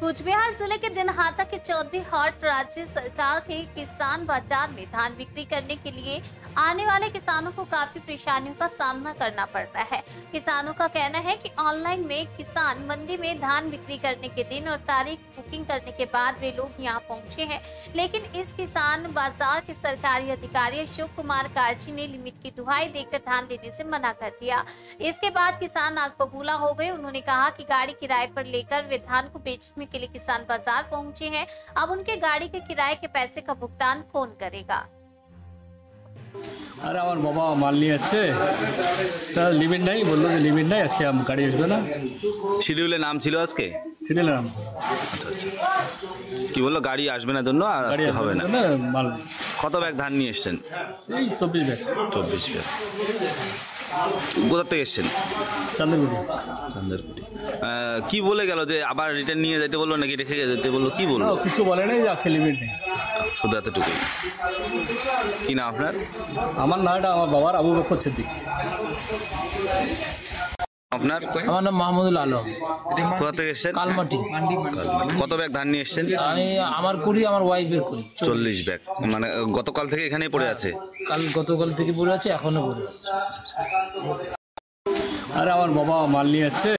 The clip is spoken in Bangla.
कूचबिहार जिले के दिनहाटा के चौधरी हाट राज्य सरकार के किसान बाजार में धान बिक्री करने के लिए आने वाले किसानों को काफी परेशानियों का सामना करना पड़ता है। किसानों का कहना है कि ऑनलाइन में किसान मंडी में धान बिक्री करने के दिन और तारीख बुकिंग करने के बाद वे लोग यहां पहुंचे हैं, लेकिन इस किसान बाजार के सरकारी अधिकारी अशोक कुमार काजी ने लिमिट की दुहाई देकर धान लेने से मना कर दिया। इसके बाद किसान आग बबूला हो गए। उन्होंने कहा कि गाड़ी किराए पर लेकर वे धान को बेचने के लिए किसान बाजार पहुंचे हैं। अब उनके गाड़ी के किराए के पैसे का भुगतान कौन करेगा? अरे আমার বাবা মাল নিয়ে যাচ্ছে, তার লিমিট নাই, বললো যে লিমিট নাই, আজকে গাড়ি আসবে না। শিডিউলে নাম ছিল আজকে? সিরিয়াল নাম আচ্ছা আচ্ছা। কি বললো গাড়ি আসবে না জন্য আর গাড়ি আজকে হবে না? মাল কত ব্যাগ ধান নিয়ে এসেছেন? এই 24 ব্যাগ। 24 ব্যাগ। কোথা থেকে এসেছেন? চান্দেরগুড়ি। চান্দেরগুড়ি। কি বলে গেল যে আবার রিটার্ন নিয়ে যেতে বললো নাকি রেখে যেতে বললো, কি বললো? কিছু বলে নাই, যে আজকে লিমিট নেই, শুধু এতটুকুই। কি নাম আপনার? আমার নামটা আমার বাবার আবু বকর সিদ্দিক। আপনার? আমার নাম মাহমুদুল আলম। কোথা থেকে এসেছেন? কালমাটি। কত ব্যাগ ধান নিয়ে এসেছেন? আমি আমার করি, আমার ওয়াইফের করি। 40 ব্যাগ। মানে গতকাল থেকে এখানেই পড়ে আছে? গতকাল থেকে পড়ে আছে, এখনো পড়ে আছে। আরে আমার বাবা মাল নিয়ে যাচ্ছে।